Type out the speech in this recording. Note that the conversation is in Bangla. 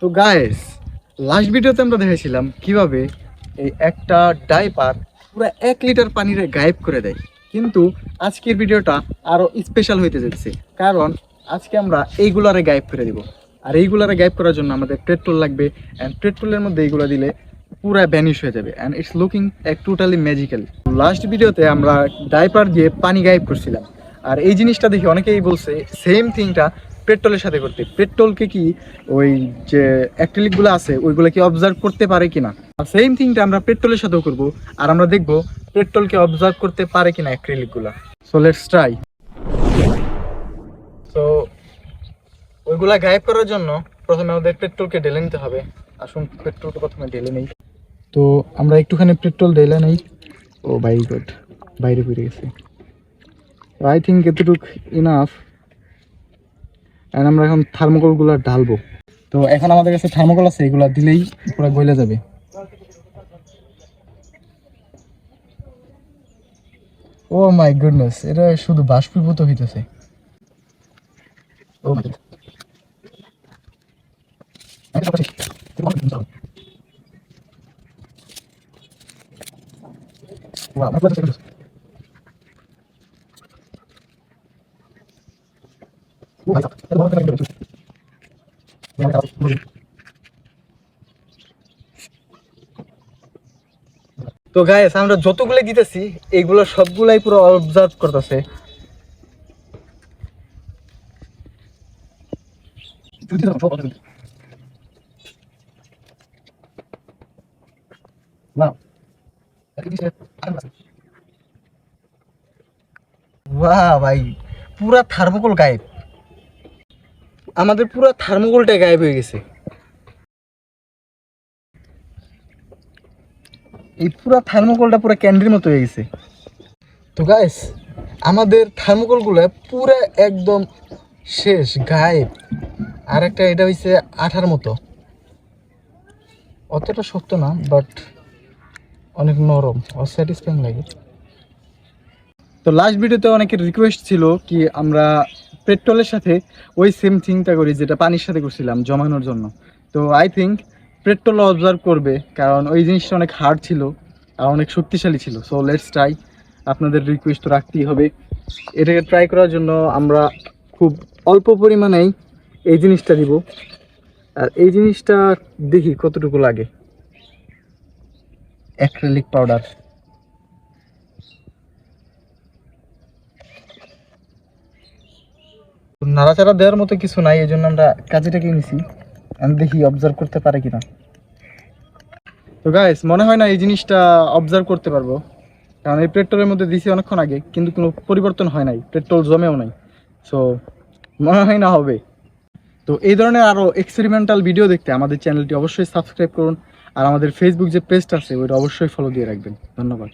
তো গাইস, লাস্ট ভিডিওতে আমরা দেখেছিলাম কিভাবে এই একটা ডাইপার পুরো 1 লিটার পানিরে গায়েব করে দেয়। কিন্তু আজকের ভিডিওটা আরো স্পেশাল হইতে যাচ্ছে, কারণ আজকে আমরা এইগুলারে গায়েব করে দিব। আর এইগুলারে গায়েব করার জন্য আমাদের পেট্রোল লাগবে, অ্যান্ড পেট্রোলের মধ্যে এইগুলো দিলে পুরা ভ্যানিশ হয়ে যাবে, and it's looking totally magical. Last ভিডিওতে আমরা ডাইপার দিয়ে পানি গায়েব করছিলাম, আর এই জিনিসটা দেখে অনেকেই বলছে সেম থিংটা পেট্রোলের সাথে করতে। পেট্রোলকে কি ওই যে অ্যাক্রিলিকগুলো আছে ওইগুলো কি অবজার্ভ করতে পারে কিনা, আর সেম থিংটা আমরা পেট্রোলের সাথেও করব, আর আমরা দেখব পেট্রোলকে অবজার্ভ করতে পারে কিনা অ্যাক্রিলিকগুলো। So let's try. সো ওইগুলা গায়েব করার জন্য প্রথমে আমাদের পেট্রোলকে ঢেলে নিতে হবে। আসুন পেট্রোলকে প্রথমে ঢেলে নেই। তো আমরা একটুখানি পেট্রোল ঢেলে নেই। ও ভাই গুড, বাইরে পড়ে গেছে। আই থিঙ্ক এতটুক ইনাফ। আমরা এখন থার্মোকলগুলো ঢালবো। তো এখন আমাদের কাছে থার্মোকল আছে, এগুলা দিলেই পুরো গলে যাবে। ও মাই গুডনেস, এটা শুধু বাষ্পীভূত হইতেছে। ও মাই গড, তো গাইস, আমরা যতগুলো দিতেছি এইগুলো সবগুলাই পুরো অবজার্ভ করতেছে। বাহ ভাই, পুরা থার্মোকল গায়েব। আমাদের পুরো থার্মোকলটা গায়েব হয়ে গেছে। এই পুরো থার্মোকলটা পুরো ক্যান্ডির মতো হয়ে গেছে। তো গাইস, আমাদের থার্মোকলগুলো পুরো একদম শেষ, গায়েব। আর একটা এটা হইছে আঠার মতো, অতটা শক্ত না, বাট অনেক নরম, স্যাটিসফাইং লাগে। তো লাস্ট ভিডিওতে অনেকের রিকোয়েস্ট ছিল কি আমরা পেট্রোলের সাথে ওই সেম থিংটা করি যেটা পানির সাথে করছিলাম জমানোর জন্য। তো আই থিঙ্ক পেট্রোল অবজার্ভ করবে, কারণ ওই জিনিসটা অনেক হার্ড ছিল আর অনেক শক্তিশালী ছিল। So let's try. আপনাদের রিকোয়েস্ট তো রাখতেই হবে। এটাকে ট্রাই করার জন্য আমরা খুব অল্প পরিমাণেই এই জিনিসটা দিব, আর এই জিনিসটা দেখি কতটুকু লাগে। Acrylic powder. নাড়াচাড়া দেওয়ার মতো কিছু নাই, এই জন্য আমরা কাজেটাকে নিছি। আমি দেখি অবজার্ভ করতে পারে কিনা। তো গাইস, মনে হয় না এই জিনিসটা অবজার্ভ করতে পারবো, কারণ এই পেট্রোলের মধ্যে দিছি অনেকক্ষণ আগে, কিন্তু কোনো পরিবর্তন হয় নাই, পেট্রোল জমেও নাই। সো মনে হয় না হবে। তো এই ধরনের আরও এক্সপেরিমেন্টাল ভিডিও দেখতে আমাদের চ্যানেলটি অবশ্যই সাবস্ক্রাইব করুন, আর আমাদের ফেসবুক যে পেজটা আছে ওইটা অবশ্যই ফলো দিয়ে রাখবেন। ধন্যবাদ।